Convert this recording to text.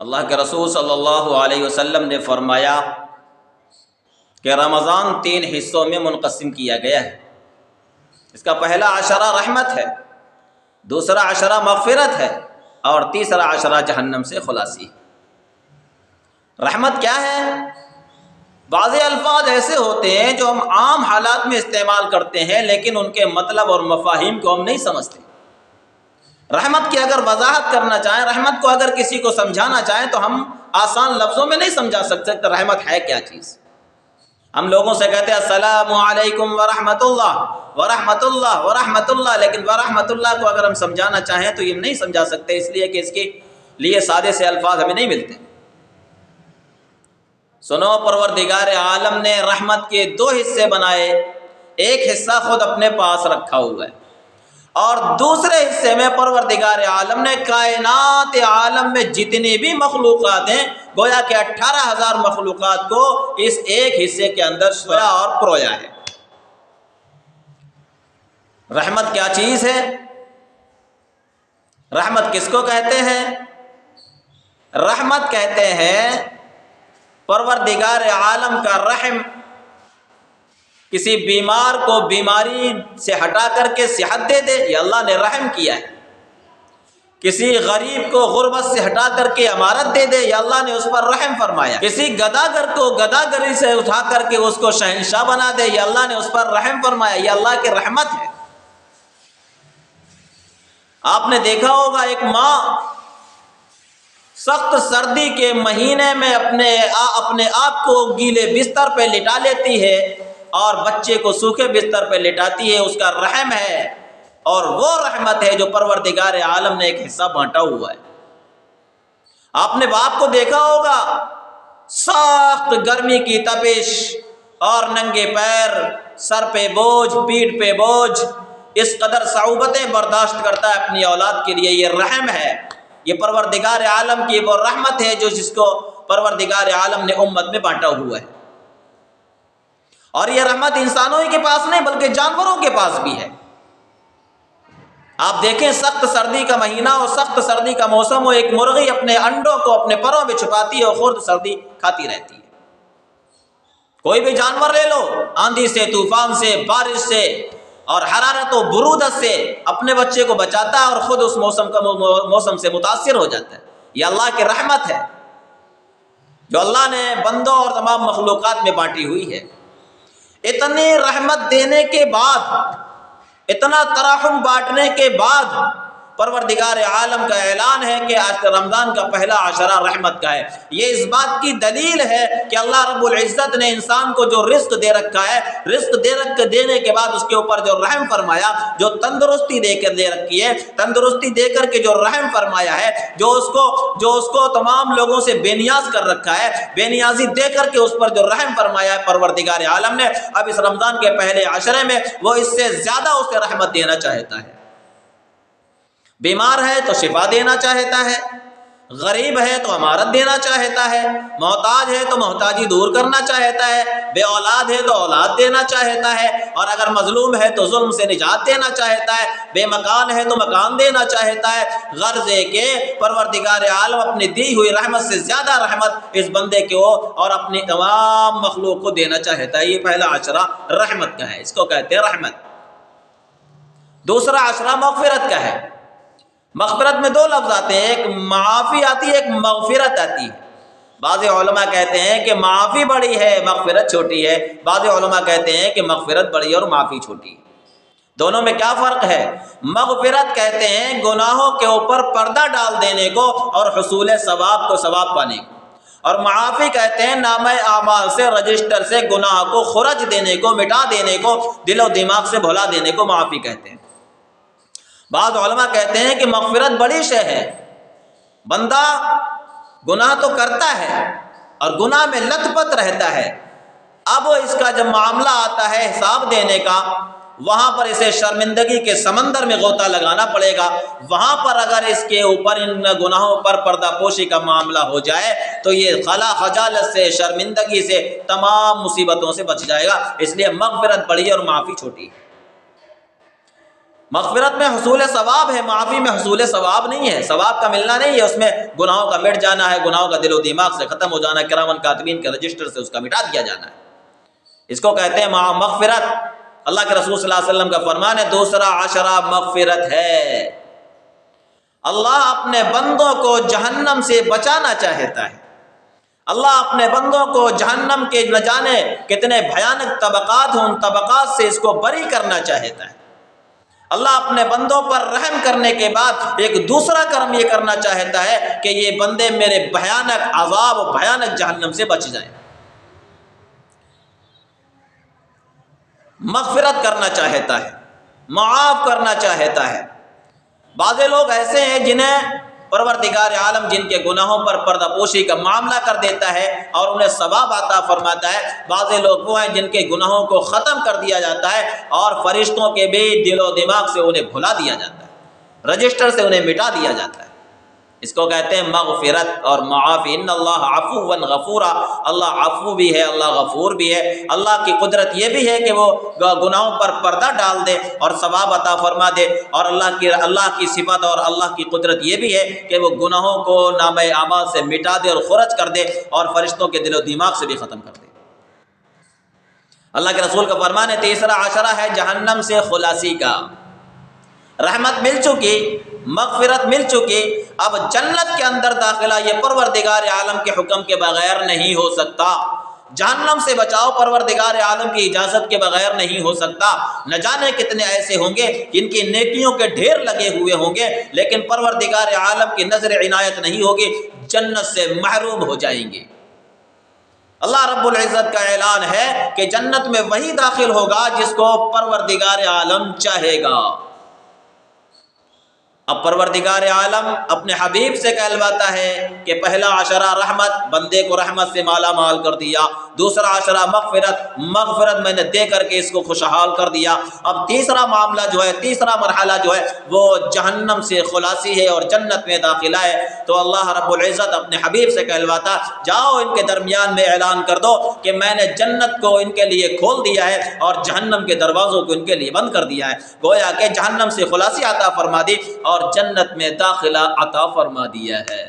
اللہ کے رسول صلی اللہ علیہ وسلم نے فرمایا کہ رمضان 3 حصوں میں منقسم کیا گیا ہے۔ اس کا پہلا عشرہ رحمت ہے، دوسرا عشرہ مغفرت ہے، اور تیسرا عشرہ جہنم سے خلاصی۔ رحمت کیا ہے؟ بعض الفاظ ایسے ہوتے ہیں جو ہم عام حالات میں استعمال کرتے ہیں لیکن ان کے مطلب اور مفاہیم کو ہم نہیں سمجھتے۔ رحمت کی اگر وضاحت کرنا چاہیں، رحمت کو اگر کسی کو سمجھانا چاہیں تو ہم آسان لفظوں میں نہیں سمجھا سکتے کہ رحمت ہے کیا چیز۔ ہم لوگوں سے کہتے ہیں السلام علیکم ورحمۃ اللہ ورحمۃ اللہ ورحمۃ اللہ، لیکن ورحمۃ اللہ کو اگر ہم سمجھانا چاہیں تو یہ نہیں سمجھا سکتے، اس لیے کہ اس کے لیے سادے سے الفاظ ہمیں نہیں ملتے۔ سنو، پروردگار عالم نے رحمت کے 2 حصے بنائے، ایک حصہ خود اپنے پاس رکھا ہوا ہے اور دوسرے حصے میں پروردگار عالم نے کائنات عالم میں جتنی بھی مخلوقات ہیں گویا کہ 18,000 مخلوقات کو اس ایک حصے کے اندر سویا اور پرویا ہے۔ رحمت کیا چیز ہے؟ رحمت کس کو کہتے ہیں؟ رحمت کہتے ہیں پروردگار عالم کا رحم کسی بیمار کو بیماری سے ہٹا کر کے صحت دے دے، یہ اللہ نے رحم کیا ہے۔ کسی غریب کو غربت سے ہٹا کر کے امارت دے دے، یہ اللہ نے اس پر رحم فرمایا۔ کسی گداگر کو گداگری سے اٹھا کر کے اس کو شہنشاہ بنا دے، یہ اللہ نے اس پر رحم فرمایا، یہ اللہ کی رحمت ہے۔ آپ نے دیکھا ہوگا ایک ماں سخت سردی کے مہینے میں اپنے آپ کو گیلے بستر پہ لٹا لیتی ہے اور بچے کو سوکھے بستر پہ لٹاتی ہے، اس کا رحم ہے، اور وہ رحمت ہے جو پروردگار عالم نے ایک حصہ بانٹا ہوا ہے۔ آپ نے باپ کو دیکھا ہوگا سخت گرمی کی تپش اور ننگے پیر، سر پہ بوجھ، پیٹھ پہ بوجھ، اس قدر صعوبتیں برداشت کرتا ہے اپنی اولاد کے لیے، یہ رحم ہے۔ یہ پروردگار عالم کی وہ رحمت ہے جو جس کو پروردگار عالم نے امت میں بانٹا ہوا ہے۔ اور یہ رحمت انسانوں ہی کے پاس نہیں بلکہ جانوروں کے پاس بھی ہے۔ آپ دیکھیں سخت سردی کا مہینہ اور سخت سردی کا موسم ہو، ایک مرغی اپنے انڈوں کو اپنے پروں میں چھپاتی ہے اور خود سردی کھاتی رہتی ہے۔ کوئی بھی جانور لے لو، آندھی سے، طوفان سے، بارش سے اور حرارت و برودت سے اپنے بچے کو بچاتا ہے اور خود اس موسم سے متاثر ہو جاتا ہے۔ یہ اللہ کی رحمت ہے جو اللہ نے بندوں اور تمام مخلوقات میں بانٹی ہوئی ہے۔ اتنی رحمت دینے کے بعد، اتنا ترحم بانٹنے کے بعد پروردگار عالم کا اعلان ہے کہ آج رمضان کا پہلا عشرہ رحمت کا ہے۔ یہ اس بات کی دلیل ہے کہ اللہ رب العزت نے انسان کو جو رزق دے رکھا ہے، رزق دینے کے بعد اس کے اوپر جو رحم فرمایا، جو تندرستی دے رکھی ہے، تندرستی دے کر کے جو رحم فرمایا ہے، جو اس کو تمام لوگوں سے بے نیاز کر رکھا ہے، بے نیازی دے کر کے اس پر جو رحم فرمایا ہے پروردگار عالم نے، اب اس رمضان کے پہلے عشرے میں وہ اس سے زیادہ اسے رحمت دینا چاہتا ہے۔ بیمار ہے تو شفا دینا چاہتا ہے، غریب ہے تو امارت دینا چاہتا ہے، محتاج ہے تو محتاجی دور کرنا چاہتا ہے، بے اولاد ہے تو اولاد دینا چاہتا ہے، اور اگر مظلوم ہے تو ظلم سے نجات دینا چاہتا ہے، بے مکان ہے تو مکان دینا چاہتا ہے۔ غرض ہے کہ پروردگار عالم اپنی دی ہوئی رحمت سے زیادہ رحمت اس بندے کو اور اپنی تمام مخلوق کو دینا چاہتا ہے۔ یہ پہلا عشرہ رحمت کا ہے، اس کو کہتے ہیں رحمت۔ دوسرا عشرہ مغفرت کا ہے۔ مغفرت میں 2 لفظ آتے ہیں، ایک معافی آتی ہے، ایک مغفرت آتی ہے۔ بعض علماء کہتے ہیں کہ معافی بڑی ہے، مغفرت چھوٹی ہے، بعض علماء کہتے ہیں کہ مغفرت بڑی ہے اور معافی چھوٹی ہے۔ دونوں میں کیا فرق ہے؟ مغفرت کہتے ہیں گناہوں کے اوپر پردہ ڈال دینے کو اور حصول ثواب کو، ثواب پانے کو، اور معافی کہتے ہیں نامہ اعمال سے، رجسٹر سے گناہ کو خرج دینے کو، مٹا دینے کو، دل و دماغ سے بھلا دینے کو معافی کہتے ہیں۔ بعض علماء کہتے ہیں کہ مغفرت بڑی شے ہے، بندہ گناہ تو کرتا ہے اور گناہ میں لت پت رہتا ہے، اب اس کا جب معاملہ آتا ہے حساب دینے کا، وہاں پر اسے شرمندگی کے سمندر میں غوطہ لگانا پڑے گا۔ وہاں پر اگر اس کے اوپر ان گناہوں پر پردہ پوشی کا معاملہ ہو جائے تو یہ خلا خجالت سے، شرمندگی سے، تمام مصیبتوں سے بچ جائے گا۔ اس لیے مغفرت بڑی اور معافی چھوٹی۔ مغفرت میں حصول ثواب ہے، معافی میں حصول ثواب نہیں ہے، ثواب کا ملنا نہیں ہے، اس میں گناہوں کا مٹ جانا ہے، گناہوں کا دل و دماغ سے ختم ہو جانا ہے، کرامن کاتبین کے رجسٹر سے اس کا مٹا دیا جانا ہے۔ اس کو کہتے ہیں مغفرت۔ اللہ کے رسول صلی اللہ علیہ وسلم کا فرمان ہے دوسرا عشرہ مغفرت ہے۔ اللہ اپنے بندوں کو جہنم سے بچانا چاہتا ہے، اللہ اپنے بندوں کو جہنم کے نہ جانے کتنے بھیانک طبقات ہیں، ان طبقات سے اس کو بری کرنا چاہتا ہے۔ اللہ اپنے بندوں پر رحم کرنے کے بعد ایک دوسرا کرم یہ کرنا چاہتا ہے کہ یہ بندے میرے بھیانک عذاب و بھیانک جہنم سے بچ جائیں۔ مغفرت کرنا چاہتا ہے، معاف کرنا چاہتا ہے۔ بعض لوگ ایسے ہیں جنہیں پروردگار عالم جن کے گناہوں پر پردہ پوشی کا معاملہ کر دیتا ہے اور انہیں ثواب عطا فرماتا ہے۔ بعض لوگ وہ ہیں جن کے گناہوں کو ختم کر دیا جاتا ہے اور فرشتوں کے بھی دل و دماغ سے انہیں بھلا دیا جاتا ہے، رجسٹر سے انہیں مٹا دیا جاتا ہے۔ اس کو کہتے ہیں مغفرت اور معافی۔ ان اللہ عفو غفورا، اللہ عفو بھی ہے، اللہ غفور بھی ہے۔ اللہ کی قدرت یہ بھی ہے کہ وہ گناہوں پر پردہ ڈال دے اور ثواب عطا فرما دے، اور اللہ کی صفت اور اللہ کی قدرت یہ بھی ہے کہ وہ گناہوں کو نامہ اعمال سے مٹا دے اور خرج کر دے اور فرشتوں کے دل و دماغ سے بھی ختم کر دے۔ اللہ کے رسول کا فرمان ہے تیسرا عشرہ ہے جہنم سے خلاصی کا۔ رحمت مل چکی، مغفرت مل چکی، اب جنت کے اندر داخلہ یہ پروردگار عالم کے حکم کے بغیر نہیں ہو سکتا۔ جہنم سے بچاؤ پروردگار عالم کی اجازت کے بغیر نہیں ہو سکتا۔ نہ جانے کتنے ایسے ہوں گے جن کی نیکیوں کے ڈھیر لگے ہوئے ہوں گے، لیکن پروردگار عالم کی نظر عنایت نہیں ہوگی، جنت سے محروم ہو جائیں گے۔ اللہ رب العزت کا اعلان ہے کہ جنت میں وہی داخل ہوگا جس کو پروردگار عالم چاہے گا۔ اب پروردگار عالم اپنے حبیب سے کہلواتا ہے کہ پہلا عشرہ رحمت، بندے کو رحمت سے مالا مال کر دیا۔ دوسرا عشرہ مغفرت میں نے دے کر کے اس کو خوشحال کر دیا۔ اب تیسرا معاملہ جو ہے، تیسرا مرحلہ جو ہے وہ جہنم سے خلاصی ہے اور جنت میں داخلہ ہے۔ تو اللہ رب العزت اپنے حبیب سے کہلواتا جاؤ ان کے درمیان میں اعلان کر دو کہ میں نے جنت کو ان کے لیے کھول دیا ہے اور جہنم کے دروازوں کو ان کے لیے بند کر دیا ہے۔ گویا کہ جہنم سے خلاصی عطا فرما دی اور جنت میں داخلہ عطا فرما دیا ہے۔